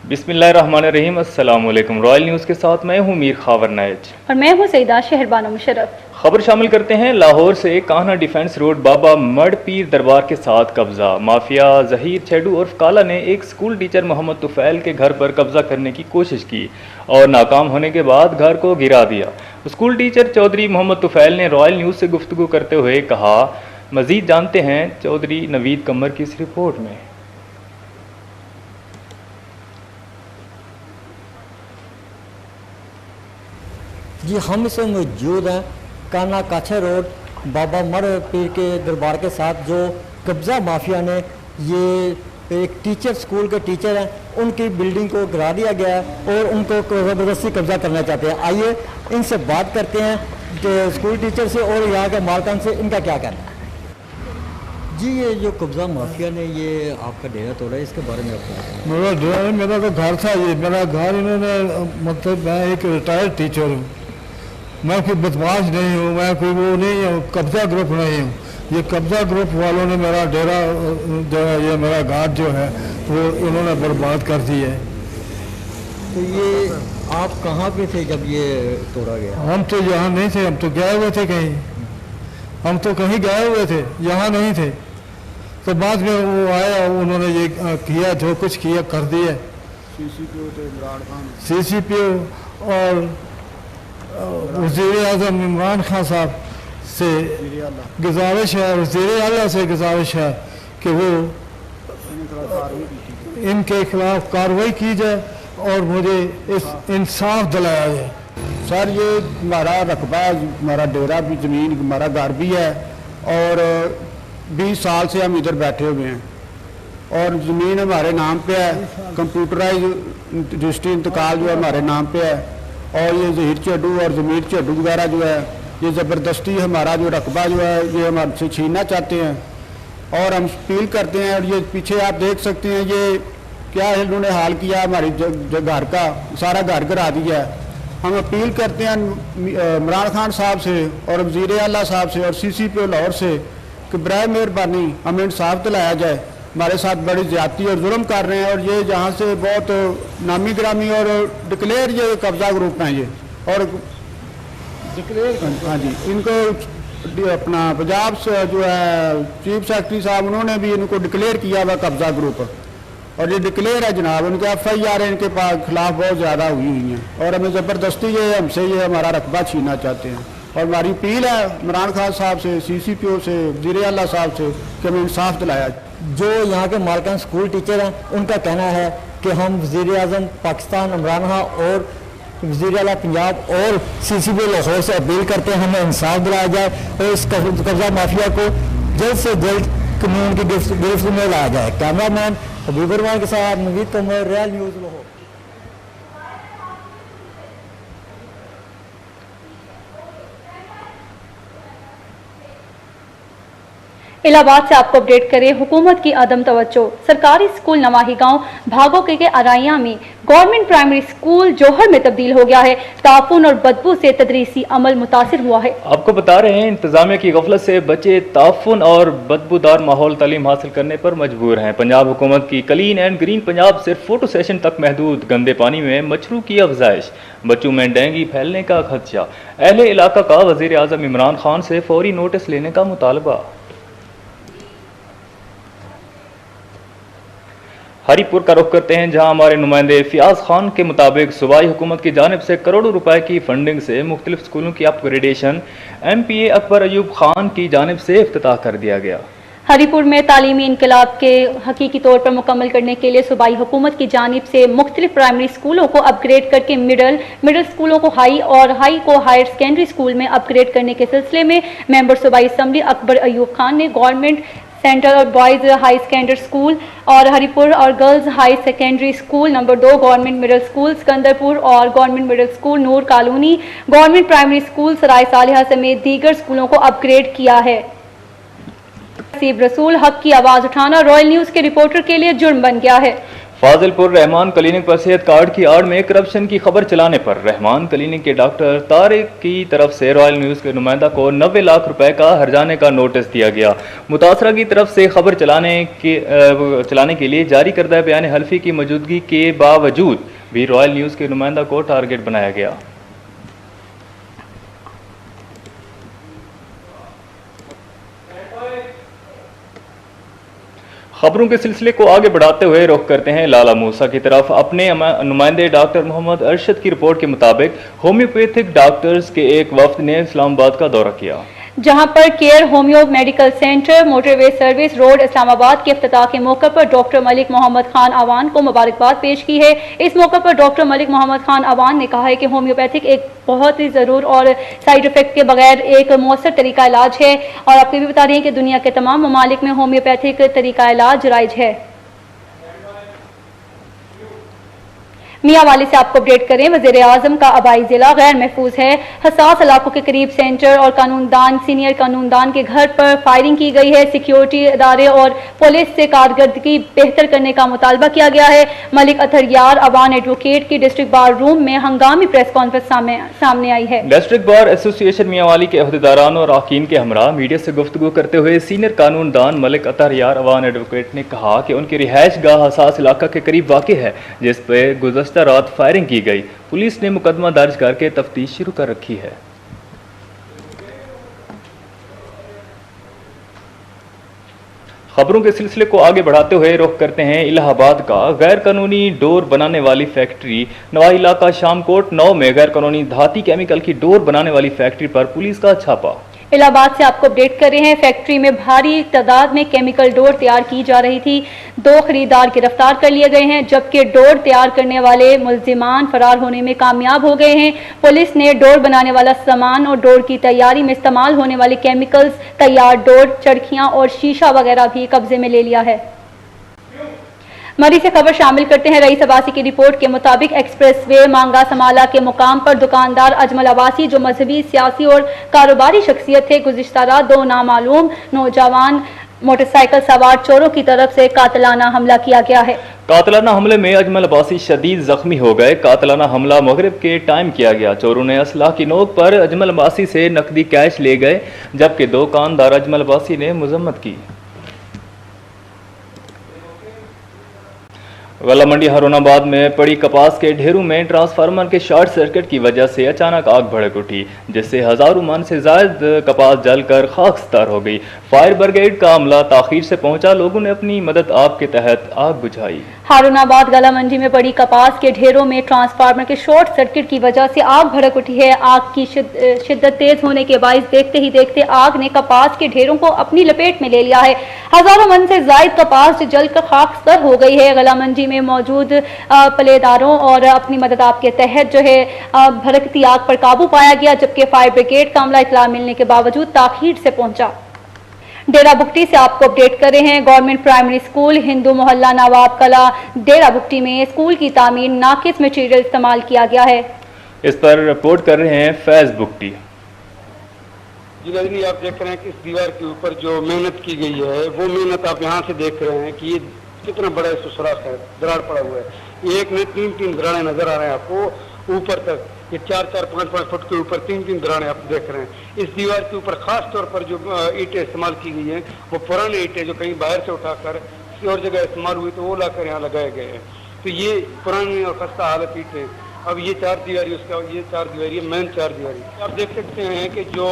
बिस्मिल्लाहिर्रहमानिर्रहीम। अस्सलाम वालेकुम। रॉयल न्यूज़ के साथ मैं हूँ मीर खावर नाइज और मैं हूँ सईदा शहरबानो मुशर्रफ। खबर शामिल करते हैं। लाहौर से कान्हा डिफेंस रोड बाबा मड़ पीर दरबार के साथ कब्जा। माफिया जहीर छेडू उर्फ काला ने एक स्कूल टीचर मोहम्मद तुफैल के घर पर कब्जा करने की कोशिश की और नाकाम होने के बाद घर को गिरा दिया। स्कूल टीचर चौधरी मोहम्मद तुफैल ने रॉयल न्यूज़ से गुफ्तगू करते हुए कहा, मजीद जानते हैं चौधरी नवीद कमर की इस रिपोर्ट में। जी, हम इस मौजूद हैं कान्हा काछा रोड बाबा मड़ पीर के दरबार के साथ। जो कब्ज़ा माफिया ने, ये एक टीचर, स्कूल के टीचर हैं, उनकी बिल्डिंग को गिरा दिया गया है और उनको ज़बरदस्ती कब्ज़ा करना चाहते हैं। आइए इनसे बात करते हैं कि स्कूल टीचर से और यहाँ के मालकान से इनका क्या कहना है। जी, ये जो कब्ज़ा माफिया ने ये आपका डेरा तोड़ा है, इसके बारे में आपको? मेरा डेरा नहीं, मेरा तो घर था। ये मेरा घर इन्होंने, मतलब मैं एक रिटायर्ड टीचर हूँ, मैं कोई बदमाश नहीं हूँ, मैं कोई वो नहीं हूँ, कब्ज़ा ग्रुप नहीं हूँ। ये कब्ज़ा ग्रुप वालों ने मेरा डेरा जो है, ये मेरा घाट जो है वो इन्होंने बर्बाद कर दी है। तो ये आप कहाँ पे थे जब ये तोड़ा गया? हम तो यहाँ नहीं थे, हम तो गए हुए थे कहीं, हम तो कहीं गए हुए थे, यहाँ नहीं थे। तो बाद में वो आया, उन्होंने ये किया, जो कुछ किया कर दिया। CCPO और वज़ीर आज़म इमरान खान साहब से गुजारिश है, वज़ीर आला से गुजारिश है कि वो इनके खिलाफ कार्रवाई की जाए और मुझे इस इंसाफ दिलाया जाए। सर, ये हमारा रकबा है, हमारा डेरा भी, ज़मीन हमारा घर भी है और 20 साल से हम इधर बैठे हुए हैं और ज़मीन हमारे नाम पे है। कंप्यूटराइज रजिस्ट्री इंतकाल जो है हमारे नाम पे है और ये जहीर चड्डू और ज़मीर चड्डू वगैरह जो है, ये ज़बरदस्ती हमारा जो रकबा जो है ये हमसे छीनना चाहते हैं और हम अपील करते हैं। और ये पीछे आप देख सकते हैं, ये क्या इन्होंने हाल किया, हमारी जो घर का सारा घर गिरा दिया है। हम अपील करते हैं इमरान खान साहब से और वज़ीर आला साहब से और CCPO लाहौर से कि बराए मेहरबानी हमें इंसाफ दिलाया जाए। हमारे साथ बड़ी ज़्यादती और जुल्म कर रहे हैं और ये जहाँ से बहुत नामी ग्रामी और डिक्लेयर ये कब्ज़ा ग्रुप हैं ये, और डिक्लेयर, हाँ जी, इनको अपना पंजाब से जो है चीफ सेक्रेटरी साहब, उन्होंने भी इनको डिक्लेयर किया हुआ कब्ज़ा ग्रुप और ये डिक्लेयर है जनाब। उनके FIR इनके पास खिलाफ बहुत ज़्यादा हुई हैं और हमें ज़बरदस्ती ये हमसे ये हमारा रकबा छीनना चाहते हैं। और हमारी अपील है इमरान खान साहब से, CCPO से, वज़ीर आला साहब से कि हमें इंसाफ दिलाया। जो यहाँ के मालकान स्कूल टीचर हैं, उनका कहना है कि हम वज़ीर आज़म पाकिस्तान इमरान खान और वज़ीर आला पंजाब और CCPO लाहौर से अपील करते हैं हमें इंसाफ दिलाया जाए और इस कब्ज़ा माफिया को जल्द से जल्द कानून की गिरफ्त में लाया जाए। कैमरामैन हबीब रहमान के साथ नवीद कमर, रॉयल न्यूज़ लाहौर। इलाहाबाद से आपको अपडेट करें। हुकूमत की अदम तवज्जो। सरकारी स्कूल नवाही गांव भागो के अराइया में गवर्नमेंट प्राइमरी स्कूल जौहर में तब्दील हो गया है। ताफुन और बदबू से तदरीसी अमल मुतासिर हुआ है। आपको बता रहे हैं, इंतजामिया की गफलत से बच्चे ताफुन और बदबूदार माहौल तालीम हासिल करने पर मजबूर हैं। पंजाब हुकूमत की क्लीन एंड ग्रीन पंजाब सिर्फ फोटो सेशन तक महदूद। गंदे पानी में मच्छरों की अफजाइश, बच्चों में डेंगू फैलने का खदशा। अहले इलाका का वज़ीर आज़म इमरान खान से फौरी नोटिस लेने का मुतालबा। हरीपुर का रुख करते हैं, जहां हमारे नुमाइंदे फियाज खान के मुताबिक सूबाई हुकूमत की जानिब से करोड़ों रुपए की फंडिंग से मुख्तलिफ स्कूलों की अपग्रेडेशन MPA अकबर अयूब खान की जानिब से इफ्तिताह कर दिया गया। हरीपुर में तालीमी इनकलाब के हकीकी तौर पर मुकम्मल करने के लिए सूबाई हुकूमत की जानिब से मुख्तलिफ प्राइमरी स्कूलों को अपग्रेड करके मिडल स्कूलों को हाई और हाई को हायर सेकेंडरी स्कूल में अपग्रेड करने के सिलसिले में मेंबर सूबाई असम्बली अकबर अयूब खान ने गवर्नमेंट सेंट्रल और बॉयज़ हाई सेकेंडरी स्कूल और हरीपुर और girls high secondary school number 2, government middle school Sikandarpur और गवर्नमेंट मिडिल स्कूल नूर कॉलोनी, गवर्नमेंट प्राइमरी स्कूल सराय सालिहा समेत दीगर स्कूलों को अपग्रेड किया है। नसीब रसूल, हक की आवाज़ उठाना रॉयल न्यूज़ के रिपोर्टर के लिए जुर्म बन गया है। फाजिलपुर रहमान क्लिनिक पर सेहत कार्ड की आड़ में करप्शन की खबर चलाने पर रहमान क्लिनिक के डॉक्टर तारिक की तरफ से रॉयल न्यूज़ के नुमाइंदा को 90 लाख रुपए का हर्जाने का नोटिस दिया गया। मुतासरा की तरफ से खबर चलाने के लिए जारी करदा बयान हल्फी की मौजूदगी के बावजूद भी रॉयल न्यूज़ के नुमाइंदा को टारगेट बनाया गया। खबरों के सिलसिले को आगे बढ़ाते हुए रुख करते हैं लाला मूसा की तरफ। अपने नुमाइंदे डॉक्टर मोहम्मद अरशद की रिपोर्ट के मुताबिक होम्योपैथिक डॉक्टर्स के एक वफ्द ने इस्लामाबाद का दौरा किया, जहां पर care homeo medical centre motorway service road Islamabad के इफ्तिताह के मौके पर डॉक्टर मलिक मोहम्मद खान अवान को मुबारकबाद पेश की है। इस मौके पर डॉक्टर मलिक मोहम्मद खान अवान ने कहा है कि होम्योपैथिक एक बहुत ही ज़रूर और साइड इफेक्ट के बगैर एक मौसर तरीका इलाज है, और आपको भी बता रही हैं कि दुनिया के तमाम ममालिक में होम्योपैथिक तरीका इलाज राइज है। मियांवाली से आपको अपडेट करें, वज़ीर आज़म का आबाई जिला गैर महफूज है। हसास इलाकों के करीब सेंटर और कानूनदान सीनियर कानूनदान के घर पर फायरिंग की गई है। सिक्योरिटी इदारे और पुलिस से कारकर्दगी बेहतर करने का मुतालबा किया गया है। मलिक अतर यार अवान एडवोकेट की डिस्ट्रिक्ट बार रूम में हंगामी प्रेस कॉन्फ्रेंस सामने आई है। डिस्ट्रिक्ट बार एसोसिएशन मियांवाली के अहदेदारान और अरकान के हमरा मीडिया से गुफ्तगू करते हुए सीनियर कानूनदान मलिक अतर यार अवान एडवोकेट ने कहा कि उनकी रिहाइश गाह हसास इलाका के करीब वाक़ है, जिस पर गुज़श्ता रात फायरिंग की गई। पुलिस ने मुकदमा दर्ज करके तफ्तीश शुरू कर रखी है। खबरों के सिलसिले को आगे बढ़ाते हुए रुख करते हैं इलाहाबाद का। गैर कानूनी डोर बनाने वाली फैक्ट्री नवाही इलाका शामकोट 9 में गैर कानूनी धाती केमिकल की डोर बनाने वाली फैक्ट्री पर पुलिस का छापा। इलाहाबाद से आपको अपडेट कर रहे हैं। फैक्ट्री में भारी तादाद में केमिकल डोर तैयार की जा रही थी। 2 खरीदार गिरफ्तार कर लिए गए हैं, जबकि डोर तैयार करने वाले मुल्जिमान फरार होने में कामयाब हो गए हैं। पुलिस ने डोर बनाने वाला सामान और डोर की तैयारी में इस्तेमाल होने वाले केमिकल्स, तैयार डोर, चरखियां और शीशा वगैरह भी कब्जे में ले लिया है। मरी से खबर शामिल करते हैं। रईस अब्बासी की रिपोर्ट के मुताबिक एक्सप्रेस वे मांगा समाला के मुकाम पर दुकानदार अजमल अब्बासी, जो मजहबी, सियासी और कारोबारी शख्सियत थे, गुज़िश्ता रात 2 नामालूम नौजवान मोटरसाइकिल सवार चोरों की तरफ से कातलाना हमला किया गया है। कातलाना हमले में अजमल अब्बासी शदीद जख्मी हो गए। कातलाना हमला मगरिब के टाइम किया गया। चोरों ने असलाह की नोक पर अजमल अब्बासी से नकदी कैश ले गए, जबकि दुकानदार अजमल अब्बासी ने मजम्मत की। गला मंडी हारूनाबाद में पड़ी कपास के ढेरों में ट्रांसफार्मर के शॉर्ट सर्किट की वजह से अचानक आग भड़क उठी, जिससे हजारों मन से जायद कपास जलकर खाकसार हो गई। फायर ब्रिगेड का अमला ताखीर से पहुंचा, लोगों ने अपनी मदद आप के तहत आग बुझाई। हारूनाबाद गला मंडी में पड़ी कपास के ढेरों में ट्रांसफार्मर के शॉर्ट सर्किट की वजह से आग भड़क उठी है। आग की शिद्दत तेज होने के बाइस देखते ही देखते आग ने कपास के ढेरों को अपनी लपेट में ले लिया है। हजारों मन से जायद कपास जलकर खाकसार हो गई है। गला मंडी में मौजूद पलेदारों और अपनी मदद आप के तहत जो है भड़कती आग पर काबू पाया गया, जबकि फायर ब्रिगेड का अमला इतला मिलने के बावजूद ताखीर से पहुंचा। डेरा बुगटी से आपको अपडेट कर रहे हैं। गवर्नमेंट प्राइमरी स्कूल हिंदू मोहल्ला नवाब कला डेरा बुगटी में स्कूल की तामीर नाकिस मटीरियल इस्तेमाल किया गया है। इस पर रिपोर्ट कर रहे हैं फैज बुगटी। जी रजनी, आप देख रहे हैं कि इस दीवार के ऊपर जो मेहनत की गई है, वो मेहनत आप यहाँ से देख रहे हैं कि ये कितना बड़ा सुसराख है, दरार पड़ा हुआ है। एक में 3-3 दरारें नजर आ रहे हैं आपको ऊपर तक। ये 4-4, 5-5 फुट के ऊपर 3-3 दरारें आप देख रहे हैं। इस दीवार के ऊपर खास तौर पर जो ईंटें इस्तेमाल की गई हैं, वो पुराने ईंटें जो कहीं बाहर से उठाकर किसी और जगह इस्तेमाल हुई तो वो लाकर यहाँ लगाए गए हैं। तो ये पुरानी और खस्ता हालत ईंटें, अब ये 4 दीवारी, उसका ये 4 दीवारी, मेन 4 दीवारी। आप देख सकते हैं कि जो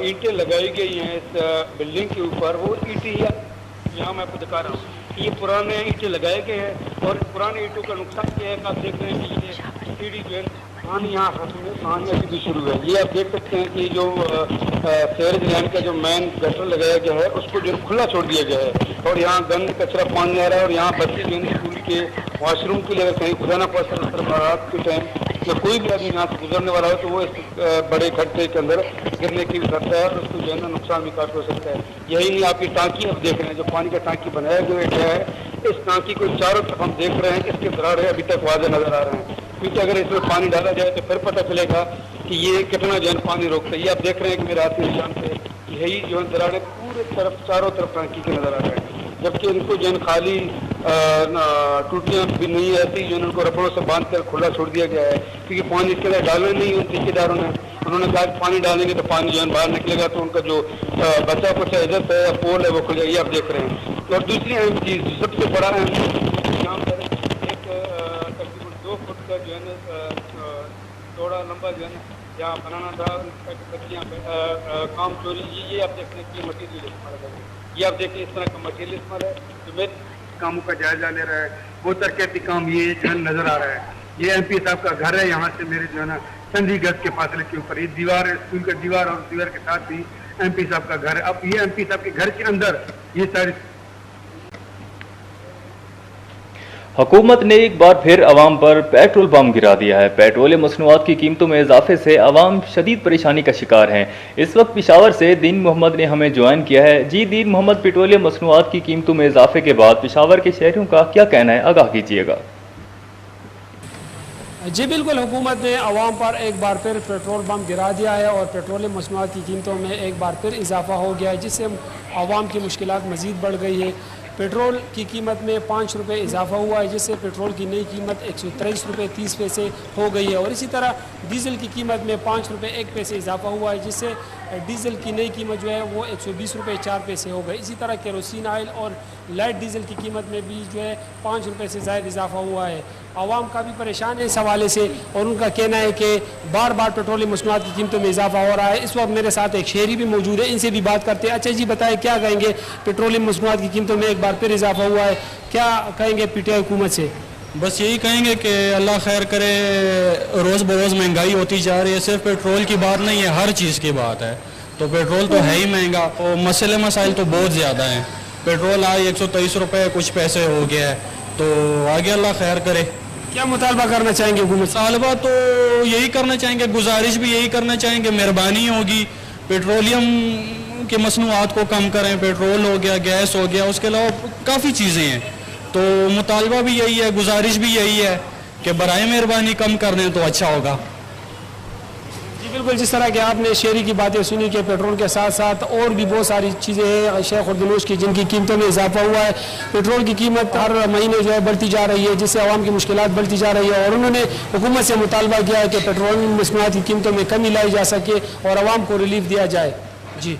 ईंटें लगाई गई हैं इस बिल्डिंग के ऊपर, वो ईंटें यहाँ मैं आपको दिखा रहा हूँ। ये पुराने ईंटें लगाए गए हैं, और पुराने ईंटों का नुकसान क्या है कि आप देख रहे हैं कि ये सीढ़ी जो है पानी यहाँ पानी अभी भी शुरू है। ये आप देख सकते हैं कि जो सीवरेज लाइन का जो मेन गटर लगाया गया है, उसको जो खुला छोड़ दिया गया है, और यहाँ गंद कचरा पानी आ रहा है। और यहाँ बच्चे जो है स्कूल के वॉशरूम के लिए अगर कहीं खुदा ना पड़ रात के टाइम या कोई भी आदमी यहाँ से गुजरने वाला हो तो वो इस बड़े खड्डे के अंदर गिरने की भी खतरा है, और उसको जो है ना नुकसान भी काफी हो सकता है। यही नहीं, आप ये टाँकी आप देख रहे हैं, जो पानी का टाँकी बनाया गया है, इस टाँकी को चारों तरफ हम देख रहे हैं कि इसके दरार अभी तक वाज़ेह नजर आ रहे हैं। क्योंकि अगर इसमें पानी डाला जाए तो फिर पता चलेगा कि ये कितना जो है पानी रोकता है। ये आप देख रहे हैं कि मेरे हाथ के निशान पे यही जो है दरारें पूरे तरफ चारों तरफ टाँकी के नजर आ रहे हैं, जबकि इनको जो है खाली टूटियाँ भी नहीं ऐसी जो उनको रबड़ों से बांध कर खुला छोड़ दिया गया है, क्योंकि पानी इसके अंदर डालना नहीं उन ठेकेदारों ने। उन्होंने कहा कि पानी डालेंगे तो पानी जो है बाहर निकलेगा, तो उनका जो बचा कुचा इज्जत है, पोल है, वो खुल जाएगी। आप देख रहे हैं। और दूसरी अहम चीज़, सबसे बड़ा अहम यहाँ पर एक तकरीबन 2 फुट का जो है ना चौड़ा लंबा जो है ना यहाँ बनाना था, काम चोरी, ये आप देख रहे हैं कि मटीरियल इस्तेमाल है। ये आप देखें इस तरह का मटीरियल इस्तेमाल है। तो मैं कामों का जायजा ले रहा है, वो तरक्याती काम ये जो है नजर आ रहा है। ये MP साहब का घर है, यहाँ से मेरे जो है ना चंद ही गज के फासले के ऊपर ये दीवार है, स्कूल का दीवार, और दीवार के साथ ही MP साहब का घर है। अब ये MP साहब के घर के अंदर ये सारी हुकूमत ने एक बार फिर अवाम पर पेट्रोल बम गिरा दिया है। पेट्रोलियम मसनूआत की कीमतों में इजाफे से अवाम शदीद परेशानी का शिकार हैं। इस वक्त पेशावर से दीन मोहम्मद ने हमें ज्वाइन किया है। जी दीन मोहम्मद, पेट्रोलियम मसनूआत की कीमतों में इजाफे के बाद पेशावर के शहरियों का क्या कहना है, आगाह कीजिएगा। जी बिल्कुल, हुकूमत ने अवाम पर एक बार फिर पेट्रोल बम गिरा दिया है और पेट्रोलियम मसनूआत की कीमतों में एक बार फिर इजाफा हो गया है, जिससे अवाम की मुश्किलात मज़ीद बढ़ गई है। पेट्रोल की कीमत में 5 रुपये इजाफा हुआ है, जिससे पेट्रोल की नई कीमत 123 रुपये 30 पैसे हो गई है। और इसी तरह डीज़ल की कीमत में 5 रुपये 1 पैसे इजाफा हुआ है, जिससे डीज़ल की नई कीमत जो है वो 120 रुपये 4 पैसे हो गई। इसी तरह केरोसिन ऑयल और लाइट डीज़ल की कीमत में भी जो है 5 रुपये से ज़ायद इजाफा हुआ है। आवाम काफ़ी परेशान है इस हवाले से, और उनका कहना है कि बार बार पेट्रोलियम मसनूआत की कीमतों में इजाफा हो रहा है। इस वक्त मेरे साथ एक शहरी भी मौजूद है, इनसे भी बात करते हैं। अच्छा जी, बताएं क्या कहेंगे, पेट्रोलियम मसनूआत की कीमतों में एक बार फिर इजाफा हुआ है, क्या कहेंगे PTI हुकूमत से? बस यही कहेंगे कि अल्लाह खैर करे। रोज़ बरोज़ महंगाई होती जा रही है, सिर्फ पेट्रोल की बात नहीं है, हर चीज़ की बात है। तो पेट्रोल तो है ही महंगा, और मसले मसाइल तो बहुत ज़्यादा हैं। पेट्रोल आज 123 रुपये कुछ पैसे हो गया है, तो आगे अल्लाह खैर करे। क्या मुतालबा करना चाहेंगे हुकूमत? मुतालबा तो यही करना चाहेंगे, गुजारिश भी यही करना चाहेंगे, मेहरबानी होगी पेट्रोलियम के मसनूआत को कम करें। पेट्रोल हो गया, गैस हो गया, उसके अलावा काफ़ी चीज़ें हैं। तो मुतालबा भी यही है, गुजारिश भी यही है कि बराए मेहरबानी कम कर दें तो अच्छा होगा। जी बिल्कुल, जिस तरह कि आपने शहरी की बातें सुनी कि पेट्रोल के साथ साथ और भी बहुत सारी चीज़ें हैं शेख और दिनोश की, जिनकी कीमतों में इजाफा हुआ है। पेट्रोल की कीमत हर महीने जो है बढ़ती जा रही है, जिससे आवाम की मुश्किलात बढ़ती जा रही है। और उन्होंने हुकूमत से मुतालबा किया है कि पेट्रोल मसनूआत की कीमतों में कमी लाई जा सके और आवाम को रिलीफ दिया जाए। जी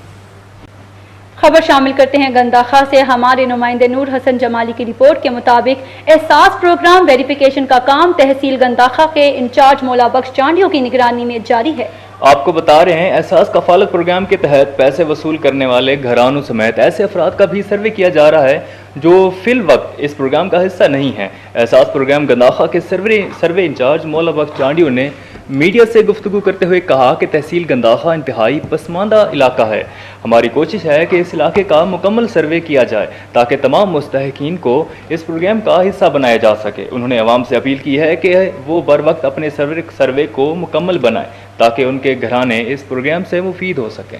खबर शामिल करते हैं गंदाखा से। हमारे नुमाइंदे नूर हसन जमाली की रिपोर्ट के मुताबिक एहसास प्रोग्राम वेरिफिकेशन का काम तहसील गंदाखा के इंचार्ज मौला बख्श चांडियों की निगरानी में जारी है। आपको बता रहे हैं, एहसास कफालत प्रोग्राम के तहत पैसे वसूल करने वाले घरानों समेत ऐसे अफराद का भी सर्वे किया जा रहा है जो फिल वक्त इस प्रोग्राम का हिस्सा नहीं है। एहसास प्रोग्राम गंदाखा के सर्वे इंचार्ज मौला बख्श चांडियों ने मीडिया से गुफ्तगू करते हुए कहा कि तहसील गंदाखा इंतहाई पसमानदा इलाका है। हमारी कोशिश है कि इस इलाके का मुकम्मल सर्वे किया जाए ताकि तमाम मुस्तहकीन को इस प्रोग्राम का हिस्सा बनाया जा सके। उन्होंने अवाम से अपील की है कि वो बर वक्त अपने सर्वे को मुकम्मल बनाएं ताकि उनके घराने इस प्रोग्राम से मुफीद हो सकें।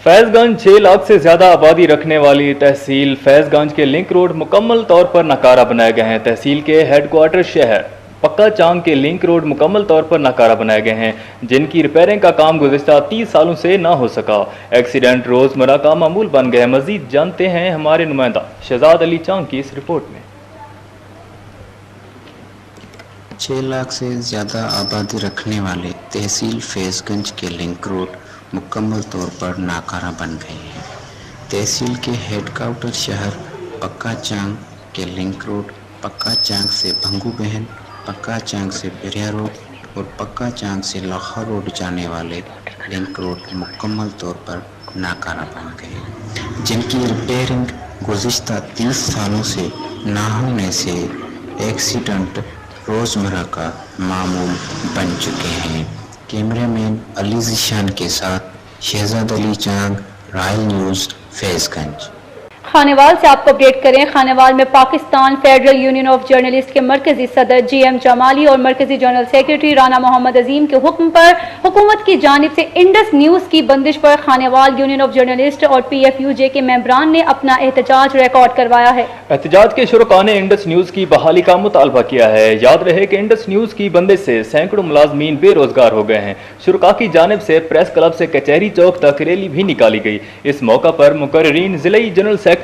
फैज़गंज 6 लाख से ज़्यादा आबादी रखने वाली तहसील फैज़गंज के लिंक रोड मुकम्मल तौर पर नाकारा बनाए गए हैं। तहसील के हेडक्वार्टर शहर पक्का चांग के लिंक रोड मुकम्मल तौर पर नाकारा बनाए गए हैं, जिनकी रिपेयरिंग का काम गुज़िश्ता 30 सालों से ना हो सका। एक्सीडेंट रोज़मर्रा का मामूल बन गए। मज़ीद जानते हैं हमारे नुमाइंदा शहजाद अली चांग की इस रिपोर्ट में। 6 लाख से ज़्यादा आबादी रखने वाले तहसील फैज़गंज के लिंक रोड मुकम्मल तौर पर नाकारा बन गए हैं। तहसील के हेडक्वार्टर शहर पक्का चांग के लिंक रोड पक्का चांग से भंगू बहन, पक्का चांग से बिरिया रोड और पक्का चांग से लाहौर रोड जाने वाले लिंक रोड मुकम्मल तौर पर नाकारा बन गए, जिनकी रिपेयरिंग गुज़िश्ता 30 सालों से ना होने से एक्सीडेंट रोज़मर्रा का मामूल बन चुके हैं। कैमरामैन अली ज़ीशान के साथ शहजाद अली चांग, रॉयल न्यूज़ फैज़गंज। खानेवाल से आपको अपडेट करें। खानेवाल में Pakistan federal union of journalist के मरकजी सदर GM जमाली और मरकजी जनरल सेक्रेटरी राना मोहम्मद अजीम के हुक्म पर हुकूमत की जानिब से इंडस न्यूज़ की बंदिश पर खानेवाल यूनियन ऑफ जर्नलिस्ट और PFUJ के मेंबरान ने अपना एहतजाज रिकॉर्ड करवाया है। एहतजाज के शुरका ने इंडस न्यूज़ की बहाली का मुतालबा किया है। याद रहे कि इंडस न्यूज़ की बंदिश से सैकड़ों मुलाजमीन बेरोजगार हो गए हैं। शुरका की जानिब से प्रेस क्लब से कचहरी चौक तक रैली भी निकाली गई। इस मौका पर मुकर्रीन जिले जनरल सेक्रेटरी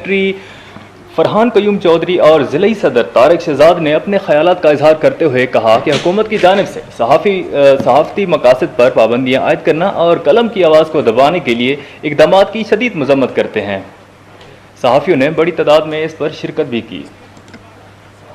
फरहान कयूम चौधरी और ज़िली सदर तारिक शहजाद ने अपने ख्यालात का इजहार करते हुए कहा कि हुकूमत की जानिब से सहाफ़ती मकासद पर पाबंदियाँ आयद करना और कलम की आवाज़ को दबाने के लिए इक़दामात की शदीद मज़म्मत करते हैं। सहाफ़ियों ने बड़ी तादाद में इस पर शिरकत भी की।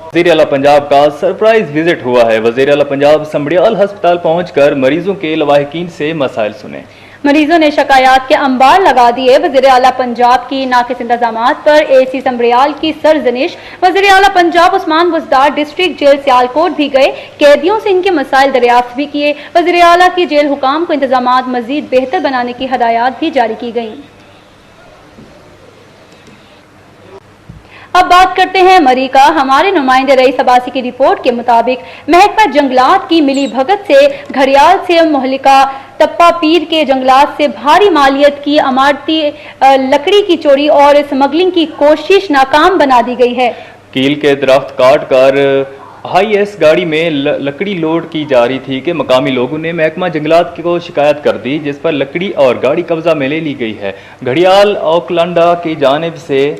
वज़ीर आला पंजाब का सरप्राइज विजिट हुआ है। वज़ीर आला पंजाब संबड़ियाल हस्पताल पहुंचकर मरीजों के लवाहिकीन से मसाइल सुने। मरीजों ने शिकायत के अंबार लगा दिए। वज़ीर आला पंजाब की नाकिस इंतजामात पर एसी संबड़ियाल की सरजनिश। वज़ीर आला पंजाब उस्मान बुज़दार डिस्ट्रिक्ट जेल सियालकोट भी गए, कैदियों से इनके मसाइल दरियाफ्त भी किए। वज़ीर आला की जेल हुकाम को इंतजामात मजीद बेहतर बनाने की हदायत भी जारी की गई। अब बात करते हैं मरी का। हमारे नुमाइंदे रईस अब्बासी की रिपोर्ट के मुताबिक महकमा जंगलात की मिली भगत से घड़ियाल से मोहलिका टप्पा पीर के जंगलात से भारी मालियत की अमारती लकड़ी की चोरी और स्मगलिंग की कोशिश नाकाम बना दी गई है। कील के दरख्त काट कर हाईएस गाड़ी में लकड़ी लोड की जा रही थी कि मकामी लोगों ने महकमा जंगलात को शिकायत कर दी, जिस पर लकड़ी और गाड़ी कब्जा में ले ली गई है। घड़ियाल औकलंडा की जानिब से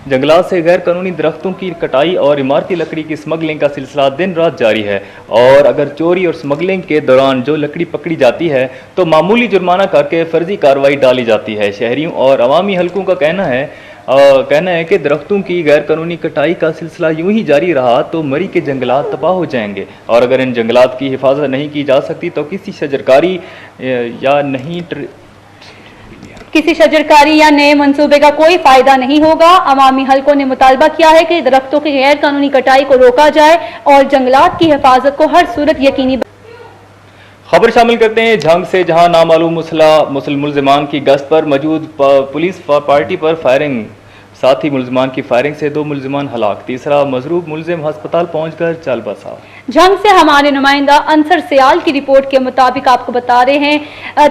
जंगलात से गैर कानूनी दरख्तों की कटाई और इमारती लकड़ी की स्मगलिंग का सिलसिला दिन रात जारी है और अगर चोरी और स्मगलिंग के दौरान जो लकड़ी पकड़ी जाती है तो मामूली जुर्माना करके फर्जी कार्रवाई डाली जाती है। शहरियों और अवामी हलकों का कहना है कि दरख्तों की गैर कानूनी कटाई का सिलसिला यूं ही जारी रहा तो मरी के जंगलात तबाह हो जाएंगे और अगर इन जंगलात की हिफाजत नहीं की जा सकती तो किसी शजरकारी या नए मंसूबे का कोई फायदा नहीं होगा। अवामी हलकों ने मुतालबा किया है कि दरख्तों की गैर कानूनी कटाई को रोका जाए और जंगलात की हिफाजत को हर सूरत यकीनी। खबर शामिल करते हैं झंग से, जहां नामालूम मुलजिमान की गश्त पर मौजूद पुलिस पार्टी पर फायरिंग, साथ ही मुलजिमान की फायरिंग से 2 मुलजिमान हलाक, तीसरा मजरूब मुलजिम अस्पताल पहुंचकर चल बसा। झंग से हमारे नुमाइंदा अंसर सियाल की रिपोर्ट के मुताबिक आपको बता रहे हैं,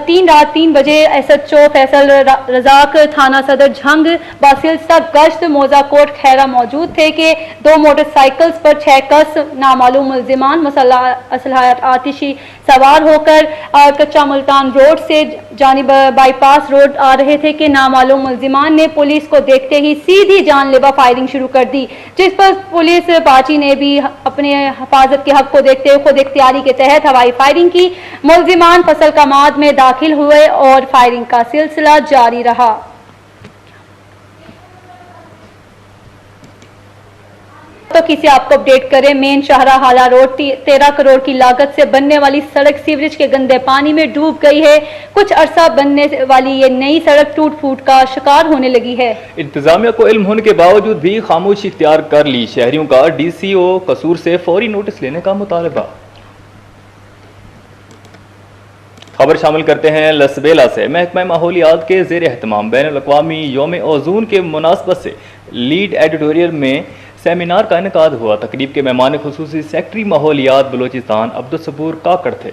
3 बजे SHO फैसल रजाक थाना सदर झंग बासिलसा गश्त मोजाकोट खैरा मौजूद थे कि 2 मोटरसाइकिल्स पर 6 कस नामालूम मुलजिमान मुसल्लह आतिशी सवार होकर कच्चा मुल्तान रोड से जानिब बाईपास रोड आ रहे थे कि नामालूम मुलजिमान ने पुलिस को देखते ही सीधी जानलेवा फायरिंग शुरू कर दी, जिस पर पुलिस पार्टी ने भी अपने हिफाजत के हक को देखते हुए खुद इख्तियारी के तहत हवाई फायरिंग की। मुलजिमान फसल कमाद में दाखिल हुए और फायरिंग का सिलसिला जारी रहा। तो किसी आपको अपडेट करें, मेन शाहरा हाला रोड 13 करोड़ की लागत से बनने वाली सड़क सीवरेज के गंदे पानी में डूब गई है। कुछ अरसा बनने वाली ये नई सड़क टूट फूट का शिकार होने लगी है। इंतजामिया को इल्म होने के बावजूद भी खामोशी इख्तियार कर ली। शहरियों का DCO कसूर से फौरी नोटिस लेने का मुतालबा। खबर शामिल करते हैं लसबेला से। महकमा माहौलियात के ज़ेर एहतमाम बैनुल अक़वामी यौम ओज़ोन के मुनासबत से लीड एडिटोरियल में सेमिनार का इनेकाद हुआ। तकरीब के मेहमान खुसूसी सेक्रेटरी माहौलियात बलोचिस्तान अब्दुल सबूर काकड़ थे।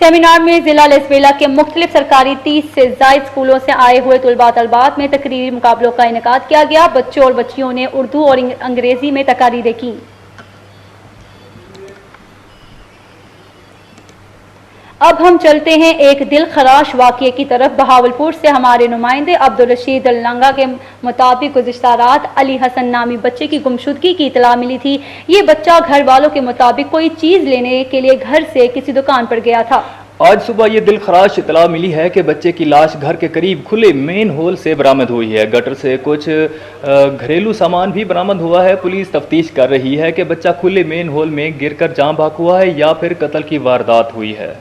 सेमिनार में जिला लसबेला के मुख्तलिफ सरकारी 30 से ज़ायद स्कूलों से आए हुए तुलबा तलबात में तकरीरी मुकाबलों का इनेकाद किया गया। बच्चों और बच्चियों ने उर्दू और अंग्रेजी में तकारीरें की। अब हम चलते हैं एक दिल खराश वाक़ये की तरफ। बहावलपुर से हमारे नुमाइंदे अब्दुल रशीद अल्लंगा के मुताबिक गुज़िश्ता रात अली हसन नामी बच्चे की गुमशुदगी की इतला मिली थी। ये बच्चा घर वालों के मुताबिक कोई चीज़ लेने के लिए घर से किसी दुकान पर गया था। आज सुबह ये दिल खराश इतला मिली है कि बच्चे की लाश घर के करीब खुले मेन होल से बरामद हुई है। गटर से कुछ घरेलू सामान भी बरामद हुआ है। पुलिस तफ्तीश कर रही है कि बच्चा खुले मेन होल में गिरकर जान भाग हुआ है या फिर कत्ल की वारदात हुई है।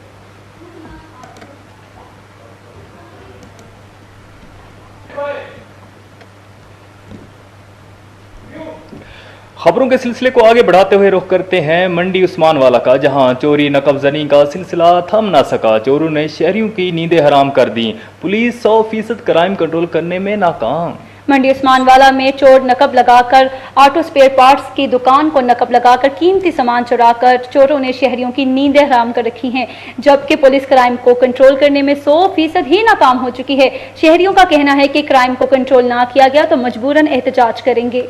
खबरों के सिलसिले को आगे बढ़ाते हुए रुख करते हैं मंडी उस्मानवाला का, जहां चोरी नकबजनी का सिलसिला थम ना सका। चोरों ने शहरियों की नींदें हराम कर दी। पुलिस 100% क्राइम कंट्रोल करने में नाकाम। मंडी उस्मानवाला में चोर नकब लगाकर ऑटो स्पेयर पार्ट्स की दुकान को नकब लगाकर कीमती सामान चुराकर चोरों ने शहरियों की नींदें हराम कर रखी हैं, जबकि पुलिस क्राइम को कंट्रोल करने में 100% ही नाकाम हो चुकी है। शहरियों का कहना है कि क्राइम को कंट्रोल ना किया गया तो मजबूरन एहतजाज करेंगे।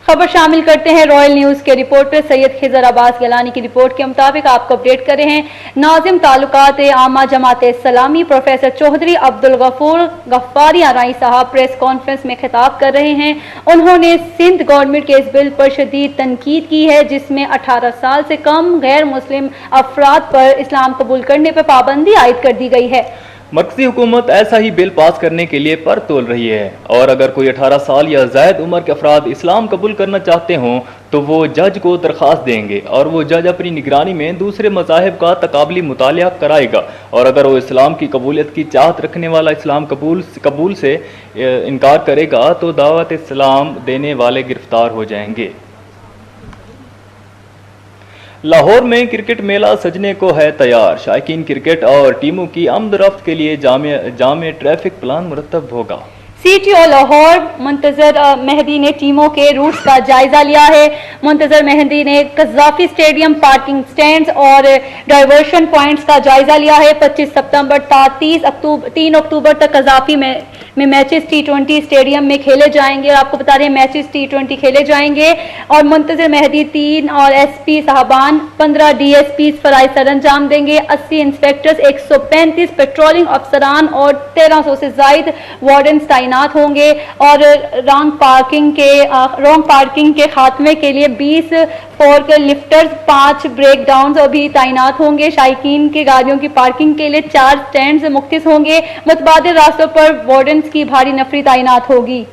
खबर शामिल करते हैं रॉयल न्यूज के रिपोर्टर सैयद खिजर अब्बास गिलानी की रिपोर्ट के मुताबिक आपको अपडेट कर रहे हैं। नाजिम तालुकात आमा जमात इस्लामी प्रोफेसर चौधरी अब्दुल गफूर गफ्फारी आराई साहब प्रेस कॉन्फ्रेंस में खिताब कर रहे हैं। उन्होंने सिंध गवर्नमेंट के इस बिल पर शदीद तनकीद की है जिसमें 18 साल से कम गैर मुस्लिम अफराद पर इस्लाम कबूल करने पर पाबंदी आयद कर दी गई है। मरकजी हुकूमत ऐसा ही बिल पास करने के लिए पर तोल रही है और अगर कोई 18 साल या ज़ायद उम्र के अफराद इस्लाम कबूल करना चाहते हों तो वो जज को दरख्वास्त देंगे और वो जज अपनी निगरानी में दूसरे मज़ाहिब का तकाबली मुतालिया कराएगा और अगर वो इस्लाम की कबूलियत की चाहत रखने वाला इस्लाम कबूल से इनकार करेगा तो दावत इस्लाम देने वाले गिरफ्तार हो जाएंगे। लाहौर में क्रिकेट मेला सजने को है तैयार। शायकीन क्रिकेट और टीमों की आमदरफ्त के लिए जामे ट्रैफिक प्लान मुरतब होगा। CTO लाहौर मुंतजर मेहदी ने टीमों के रूट्स का जायजा लिया है। मुंतजर मेहदी ने कज़ाफी स्टेडियम, पार्किंग स्टैंड्स और डाइवर्शन पॉइंट्स का जायजा लिया है। 25 सितंबर ता 3 अक्टूबर तक कज़ाफी में मैचेस T20 स्टेडियम में खेले जाएंगे और आपको बता रहे हैं मैचेस T20 खेले जाएंगे और मुंतजर मेहदी 3 और SP साहबान 15 DSPs फराइज सर अंजाम देंगे। 80 इंस्पेक्टर्स, 135 पेट्रोलिंग अफसरान और 1300 से जायद वार्डन्स तैनात होंगे और रॉन्ग पार्किंग के खात्मे के लिए 20 फोर्क लिफ्टर्स, 5 ब्रेक डाउन भी तैनात होंगे। शायकीन की गाड़ियों की पार्किंग के लिए 4 स्टैंड मुख्तस होंगे। मुतबादिल रास्तों पर वार्डन्स की भारी नफरी तैनात होगी।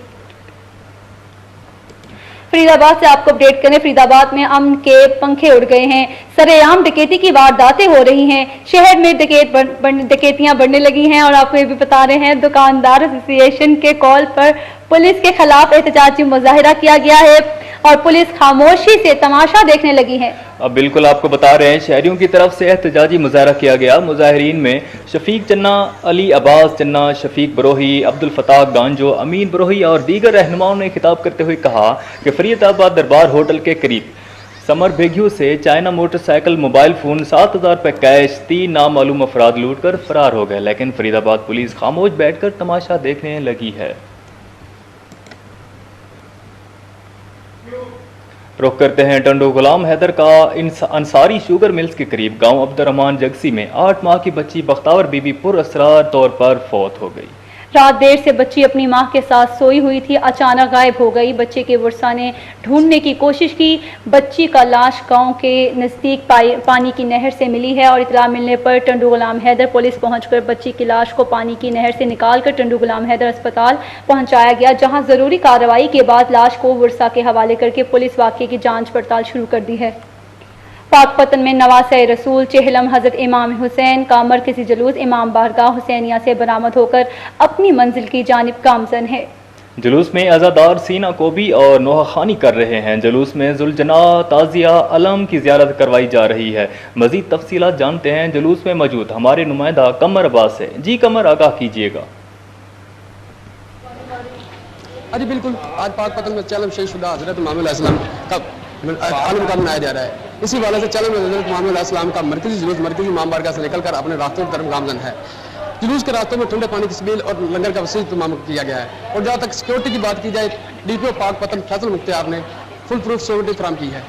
फरीदाबाद से आपको अपडेट करें। फरीदाबाद में अमन के पंखे उड़ गए हैं। सरेआम डकैती की वारदातें हो रही हैं। शहर में डकैतियां बढ़ने लगी हैं और आपको ये भी बता रहे हैं दुकानदार एसोसिएशन के कॉल पर पुलिस के खिलाफ एहतजाजी मुजाहिरा किया गया है और पुलिस खामोशी से तमाशा देखने लगी है। अब बिल्कुल आपको बता रहे हैं शहरियों की तरफ से एहतजाजी मुजाहरा किया गया। मुजाहिरीन में शफीक चन्ना, अली अब्बास चन्ना, शफीक बरोही, अब्दुल फताह गांजो, अमीन बरोही और दीगर रहनुमाओं ने खिताब करते हुए कहा कि फरीदाबाद दरबार होटल के करीब समर बेग्यू से चाइना मोटरसाइकिल, मोबाइल फ़ोन, 7,000 रुपये कैश 3 नामालूम अफराद लूट कर फरार हो गए, लेकिन फरीदाबाद पुलिस खामोश बैठकर तमाशा देखने लगी है। रुख करते हैं टंडो गुलाम हैदर का अंसारी शुगर मिल्स के करीब गांव अब्दुर्रहमान जगसी में 8 माह की बच्ची बख्तावर बीबी पुरअसरार तौर पर फौत हो गई। रात देर से बच्ची अपनी मां के साथ सोई हुई थी, अचानक गायब हो गई। बच्चे के वर्षा ने ढूंढने की कोशिश की। बच्ची का लाश गांव के नज़दीक पानी की नहर से मिली है और इतला मिलने पर टंडो गुलाम हैदर पुलिस पहुंचकर बच्ची की लाश को पानी की नहर से निकालकर टंडो गुलाम हैदर अस्पताल पहुंचाया गया, जहां ज़रूरी कार्रवाई के बाद लाश को वर्षा के हवाले करके पुलिस वाक़े की जाँच पड़ताल शुरू कर दी है। पाकपतन में नवासे रसूल चेहलम हज़रत इमाम हुसैन का मरकज़ी जुलूस इमाम बारगाह हुसैनिया से बरामद होकर अपनी मंजिल की जानिब गामज़न है। जुलूस में अज़ादार सीना कोबी और नोहा खानी कर रहे हैं। जुलूस में जुलजना ताज़िया अलम की ज़ियारत करवाई जा रही है। मज़ीद तफसीलात जानते हैं जुलूस में मौजूद हमारे नुमाइंदा कमर अब्बास से। जी कमर, आगाह कीजिएगा। अरे बिल्कुल, आज पाकपतन में चलम शहीदशुदा हज़रत इमाम अलैहिस्सलाम का आलम का मनाया जा रहा है। इसी वाले से चलम में हज़रत इमाम अलैहिस्सलाम का मरकज़ी जुलूस मरकज़ी इमाम बारगाह से निकलकर अपने रास्तों की तरफ गामज़न है। जुलूस के रास्तों में ठंडे पानी की सबिल और लंगर का वसील इंतजाम किया गया है और जहाँ तक सिक्योरिटी की बात की जाए DPO पाकपतन फैसल मुख्तियार ने फुल प्रूफ सिक्योरिटी फराहम की है।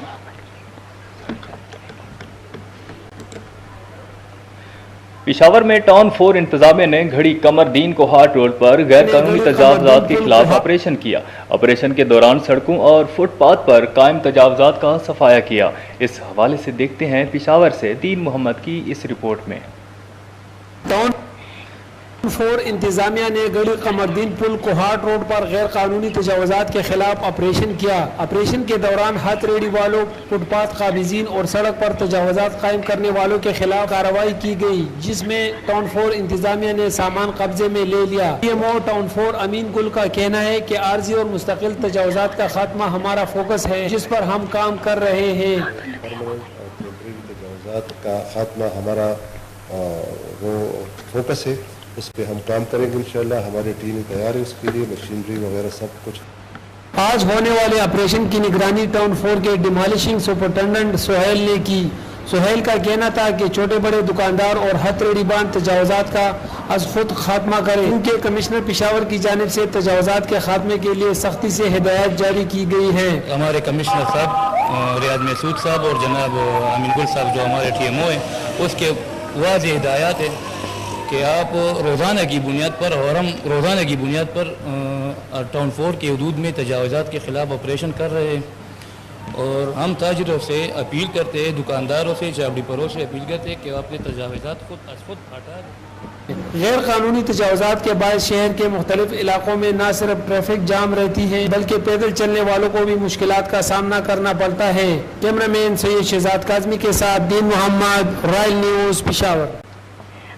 पेशावर में टाउन 4 इंतजामिया ने घड़ी कमरदीन को हाट रोड पर गैर कानूनी तजावजात के खिलाफ ऑपरेशन किया। ऑपरेशन के दौरान सड़कों और फुटपाथ पर कायम तजावजात का सफाया किया। इस हवाले से देखते हैं पेशावर से दीन मोहम्मद की इस रिपोर्ट में। टाउन 4 इंतजामिया ने गढ़ी कमरदीन पुल कोहाट रोड पर गैर कानूनी तजावजात के खिलाफ ऑपरेशन किया। ऑपरेशन के दौरान हाथ रेडी वालों, फुटपाथ काबिजीन और सड़क पर तजावजात कायम करने वालों के खिलाफ कार्रवाई की गई, जिसमें टाउन 4 इंतजामिया ने सामान कब्जे में ले लिया। PMO टाउन 4 अमीन गुल का कहना है कि आर्जी और मुस्तकिल तजावजात का खात्मा हमारा फोकस है, जिस पर हम काम कर रहे हैं। तजावजात का खात्मा हमारा वो फोकस है, उस पर हम काम करेंगे इंशाल्लाह। हमारी टीम तैयार है उसके लिए, मशीनरी वगैरह सब कुछ। आज होने वाले ऑपरेशन की निगरानी टाउन 4 के डिमोलिशिंग सुपरिटेंडेंट सोहेल ने की। सोहेल का कहना था कि छोटे बड़े दुकानदार और हथ रेडी बांध तजावजात का अज खुद खात्मा करें। उनके कमिश्नर पेशावर की जानिब से तजावुज़ात के खात्मे के लिए सख्ती से हिदायत जारी की गई है। हमारे कमिश्नर साहब रियाज महसूद साहब और जनाब अमीन गुल साहब जो हमारे TMO हैं, उसके वाज़ेह हिदायत है कि आप रोज़ाना की बुनियाद पर और हम रोज़ाना की बुनियाद पर टाउन 4 के हदूद में तजावुज़ात के ख़िलाफ़ ऑपरेशन कर रहे हैं और हम ताजरों से अपील करते हैं, दुकानदारों से, चावड़ी परों से अपील करते हैं कि अपने तजावुज़ात खुद हटा दें। गैर कानूनी तजावुज़ात के बाद शहर के मुख्तलिफ इलाकों में न सिर्फ ट्रैफिक जाम रहती है बल्कि पैदल चलने वालों को भी मुश्किलात का सामना करना पड़ता है। कैमरामैन सैयद शहजाद काज़मी के साथ दीन मोहम्मद, रॉयल न्यूज़, पेशावर।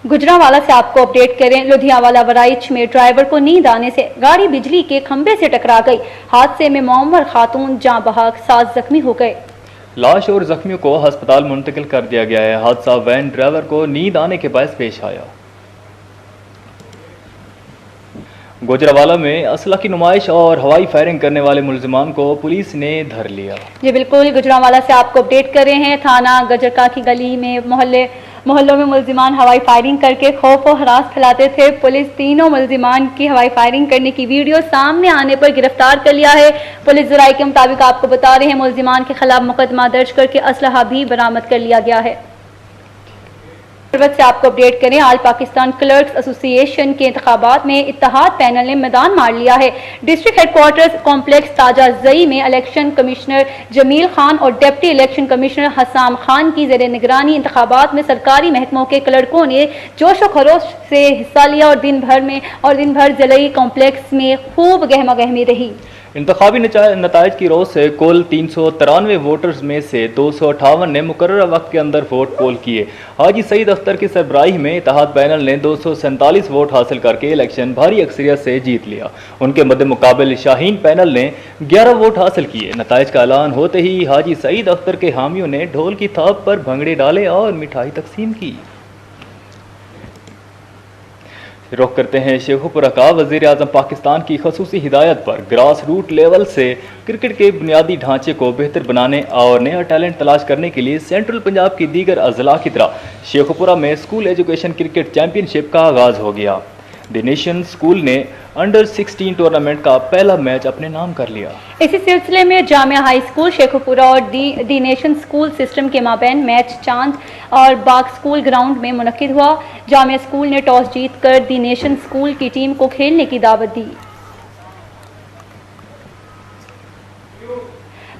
गुजरांवाला से आपको अपडेट करें। लुधियावाला बराइच में ड्राइवर को नींद आने से गाड़ी बिजली के खंभे से टकरा गई। हादसे में मोअम्मर खातून जाँ बहक 7 जख्मी हो गए। लाश और जख्मियों को अस्पताल मुंतकिल कर दिया गया है। हादसा वैन ड्राइवर को नींद आने के बायस पेश आया। गुजरांवाला में असला की नुमाइश और हवाई फायरिंग करने वाले मुलजिमान को पुलिस ने धर लिया। जी बिल्कुल, गुजरांवाला से आपको अपडेट कर रहे हैं। थाना गजरका की गली में मोहल्लों में मुलजिमान हवाई फायरिंग करके खौफ और हरास फैलाते थे। पुलिस तीनों मुलजिमान की हवाई फायरिंग करने की वीडियो सामने आने पर गिरफ्तार कर लिया है। पुलिस ज़राए के मुताबिक आपको बता रहे हैं मुलजिमान के खिलाफ मुकदमा दर्ज करके असलहा भी बरामद कर लिया गया है। से आपको अपडेट करें। आल पाकिस्तान क्लर्क्स एसोसिएशन के इंतखाबात में इत्तेहाद पैनल ने मैदान मार लिया है। डिस्ट्रिक्ट हेडक्वार्टर्स कॉम्प्लेक्स ताजा जई में इलेक्शन कमिश्नर जमील खान और deputy election commissioner Hasam Khan की ज़ेर निगरानी इंतखाबात में सरकारी महकमों के क्लर्कों ने जोश व खरोश से हिस्सा लिया और दिन भर जलई कॉम्प्लेक्स में खूब गहमा गहमी रही। इंतखाबी नताइज की रोज से कुल 393 वोटर्स में से 258 ने मुकर्रर वक्त के अंदर वोट पोल किए। हाजी सईद अख्तर की सरबराही में इत्तेहाद पैनल ने 247 वोट हासिल करके इलेक्शन भारी अक्सरियत से जीत लिया। उनके मद्दे मुकाबिल शाहीन पैनल ने 11 वोट हासिल किए। नताइज का ऐलान होते ही हाजी सईद अख्तर के हामियों ने ढोल की थाप पर भंगड़े डाले और मिठाई तकसीम की। रुख करते हैं शेखुपुरा का। वज़ीर आज़म पाकिस्तान की खसूसी हिदायत पर ग्रास रूट लेवल से क्रिकेट के बुनियादी ढांचे को बेहतर बनाने और नया टैलेंट तलाश करने के लिए सेंट्रल पंजाब की दीगर अजला की तरह शेखुपुरा में स्कूल एजुकेशन क्रिकेट चैंपियनशिप का आगाज़ हो गया। द नेशन स्कूल ने अंडर 16 टूर्नामेंट का पहला मैच अपने नाम कर लिया। इसी सिलसिले में जामिया हाई स्कूल शेखुपुरा और दी नेशन स्कूल सिस्टम के माबैन मैच चांद और बाग स्कूल ग्राउंड में मुनक्किद हुआ। जामिया स्कूल ने टॉस जीतकर दी नेशन स्कूल की टीम को खेलने की दावत दी।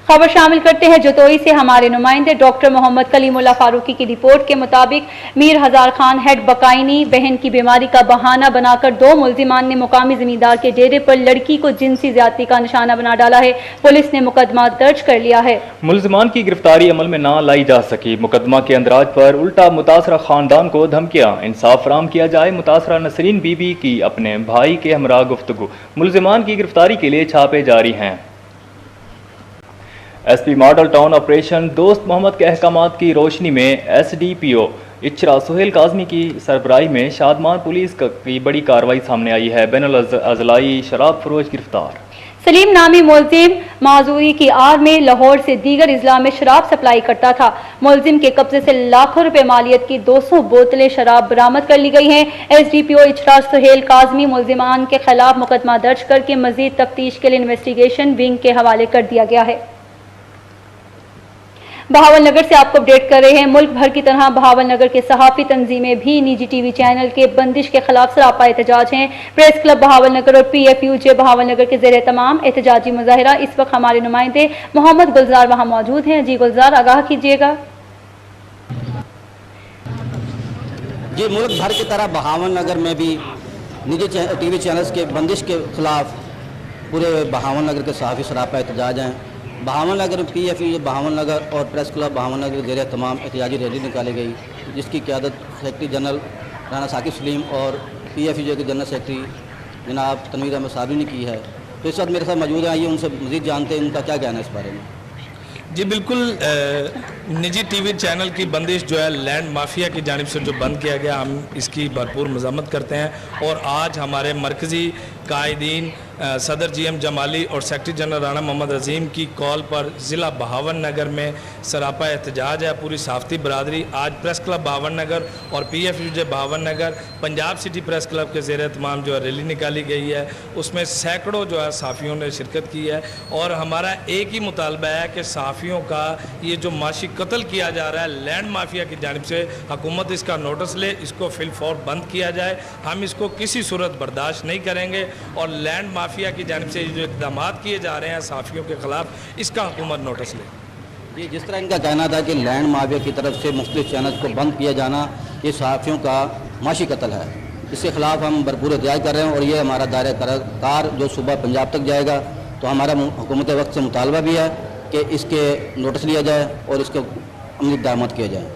खबर शामिल करते हैं जतोई से। हमारे नुमाइंदे डॉक्टर मोहम्मद कलीमुल्लाह फारूकी की रिपोर्ट के मुताबिक मीर हजार खान हेड बकाइनी बहन की बीमारी का बहाना बनाकर 2 मुलजिमान ने मुकामी जमींदार के डेरे पर लड़की को जिनसी ज्यादती का निशाना बना डाला है। पुलिस ने मुकदमा दर्ज कर लिया है। मुलजिमान की गिरफ्तारी अमल में ना लाई जा सकी। मुकदमा के अंदराज पर उल्टा मुतासरा खानदान को धमकियां। इंसाफ फराम किया जाए। मुतासरा नसरीन बीबी की अपने भाई के हमरा गुफ्तगू। मुलजिमान की गिरफ्तारी के लिए छापे जारी हैं। SP मॉडल टाउन ऑपरेशन दोस्त मोहम्मद के अहकामात की रोशनी में SDPO इचरा सुहेल काज़मी की सरबराही में शादमान पुलिस की बड़ी कार्रवाई सामने आई है। बैनुल अज़लाई शराब फरोश गिरफ्तार। सलीम नामी मुलजिम माजूरी की आड़ में लाहौर से दीगर इजला में शराब सप्लाई करता था। मुलजिम के कब्जे से लाखों रुपए मालियत की 200 बोतलें शराब बरामद कर ली गई हैं। SDPO इचरा सुहेल काज़मी मुलजिमान के खिलाफ मुकदमा दर्ज करके मजीद तफ्तीश के लिए इन्वेस्टिगेशन विंग के हवाले कर दिया गया है। बहावल नगर से आपको अपडेट कर रहे हैं। मुल्क भर की तरह बहावल नगर के सहाफ़ी तंजीमें भी निजी TV चैनल के बंदिश के खिलाफ सरापा एहतजाज हैं। प्रेस क्लब बहावल नगर और PFUJ बहावल नगर के ज़ेरे तमाम एहतजाजी मुजाहिरा। इस वक्त हमारे नुमाइंदे मोहम्मद गुलजार वहाँ मौजूद हैं। जी गुलजार, आगाह कीजिएगा। जी, मुल्क भर की तरह बहावल नगर में भी निजी TV चैनल्स के बंदिश के खिलाफ पूरे बहावल नगर के सहाफ़ी सरापा एहतजाज हैं। बहावल नगर PFUJ बहावल नगर और प्रेस क्लब बहावल नगर के ज़रिए तमाम एहतजाजी रैली निकाली गई, जिसकी क़यादत सेक्रेटरी जनरल राना साकिब सलीम और PFUJ के जनरल सेक्रेटरी जनाब तनवीर अहमद साबरी ने की है। तो इस वक्त मेरे साथ मौजूद हैं, आइए उनसे मज़ीद जानते हैं उनका क्या कहना है इस बारे में। जी बिल्कुल, निजी TV चैनल की बंदिश जो है लैंड माफिया की जानिब से जो बंद किया गया, हम इसकी भरपूर मज़म्मत करते हैं। और आज हमारे मरकज़ी कायदीन सदर GM जमाली और सेक्रेटरी जनरल राणा मोहम्मद अजीम की कॉल पर ज़िला बहावन नगर में सरापा एहतजाज है। पूरी सहाफ़ती बरादरी आज प्रेस क्लब बहावन नगर और PFUJ बहावन नगर पंजाब सिटी प्रेस क्लब के ज़ेर एहतमाम जो है रैली निकाली गई है। उसमें सैकड़ों जो है सहाफ़ियों ने शिरकत की है और हमारा एक ही मुतालबा है कि सहाफ़ियों का ये जो माशी कत्ल किया जा रहा है लैंड माफिया की जानिब से, हुकूमत इसका नोटिस ले, इसको फिलफौर बंद किया जाए। हम इसको किसी सूरत बर्दाश्त नहीं करेंगे और लैंड माफिया की जानिब से जो इक़दाम किए जा रहे हैं सहाफ़ियों के ख़िलाफ़, इसका हुकूमत नोटिस ले। ये जिस तरह इनका कहना था कि लैंड माफिया की तरफ से मुख्तलिफ चैनल्स को बंद किया जाना ये सहाफ़ियों का माशी कत्ल है, इसके ख़िलाफ़ हम भरपूर एहतजाज कर रहे हैं और ये हमारा दायरा कार जो सुबह पंजाब तक जाएगा। तो हमारा हुकूमत वक्त से मुतालबा भी है कि इसके नोटिस लिया जाए और इसके अमली इक़दाम किया जाए।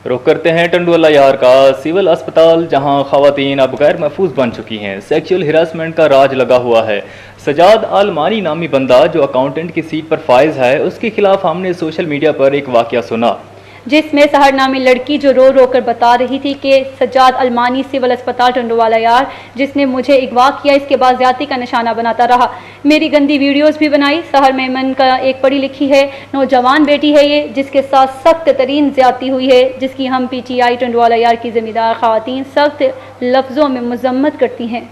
रुख करते हैं टंडवाला यार का सिविल अस्पताल, जहां खवातीन अब गैर महफूज बन चुकी हैं। सेक्सुअल हिरासमेंट का राज लगा हुआ है। सजाद आलमानी नामी बंदा जो अकाउंटेंट की सीट पर फाइज है, उसके खिलाफ हमने सोशल मीडिया पर एक वाकया सुना जिसमें सहर नामी लड़की जो रो रो कर बता रही थी कि सज्जाद अलमानी सिविल अस्पताल टंडवाला यार जिसने मुझे अगवा किया, इसके बाद ज्यादती का निशाना बनाता रहा, मेरी गंदी वीडियोस भी बनाई। सहर मेमन का एक पढ़ी लिखी है नौजवान बेटी है ये, जिसके साथ सख्त तरीन ज्यादती हुई है, जिसकी हम PTI टंडवाला यार की जिम्मेदार खवातीन सख्त लफ्जों में मजम्मत करती हैं।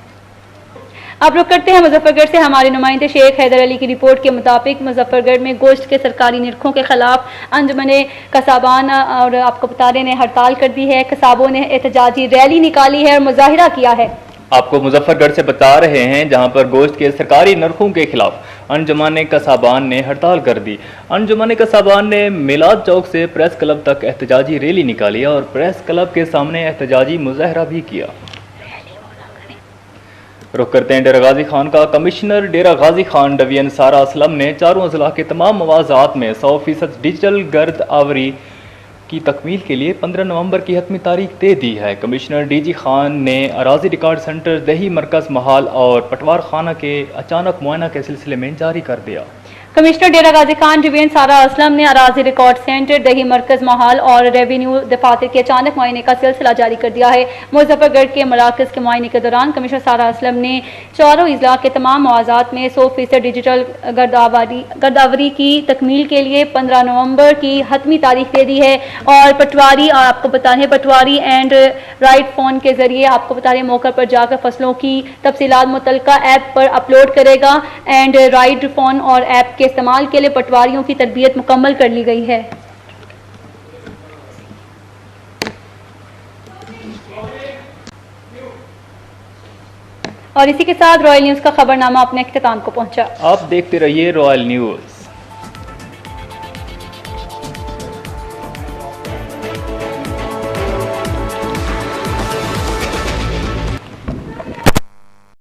अब रुक करते हैं मुजफ्फरगढ़ से। हमारे नुमाइंदे शेख हैदर अली की रिपोर्ट के मुताबिक मुजफ्फरगढ़ में गोश्त के सरकारी निरखों के खिलाफ अंजुमन कसाबान और आपको बता रहे ने हड़ताल कर दी है। कसाबों ने एहतजाजी रैली निकाली है और मुजाहिरा किया है। आपको मुजफ्फरगढ़ से बता रहे हैं जहां पर गोश्त के सरकारी नरखों के खिलाफ अंजुमन कसाबान ने हड़ताल कर दी। अंजुमन कसाबान ने मिलाद चौक से प्रेस क्लब तक एहतजाजी रैली निकाली और प्रेस क्लब के सामने एहतजाजी मुजाहरा भी किया। रुख करते हैं डेरा गाजी खान का। कमिश्नर डेरा गाजी खान डिवीजन सारा असलम ने चारों अजला के तमाम मवाज़ात में 100% डिजिटल गर्द आवरी की तकमील के लिए 15 नवंबर की हतमी तारीख दे दी है। कमिश्नर DG खान ने अराजी रिकॉर्ड सेंटर दही मरकज़ महाल और पटवार खाना के अचानक मुआयना के सिलसिले में जारी कर दिया। कमिश्नर डेरा गाजी खान डिवीजन सारा असलम ने अराजी रिकॉर्ड सेंटर दही मरकज माहौल और रेवेन्यू दफातर के अचानक मुआयने का सिलसिला जारी कर दिया है। मुजफ्फरगढ़ के मराकज़ के मुआयने के दौरान कमिश्नर सारा असलम ने चारों अजला के तमाम मवाज़ात में 100% डिजिटल गर्दावरी की तकमील के लिए 15 नवंबर की हतमी तारीख दे दी है। और पटवारी और आपको बता रहे पटवारी एंड राइट फ़ोन के ज़रिए आपको बता रहे मौके पर जाकर फसलों की तफसीलात मुतल्लिका ऐप पर अपलोड करेगा। एंड राइट फ़ोन और ऐप के इस्तेमाल के लिए पटवारियों की तरबियत मुकम्मल कर ली गई है। और इसी के साथ रॉयल न्यूज़ का खबरनामा अपने इख्तिताम को पहुंचा। आप देखते रहिए रॉयल न्यूज़।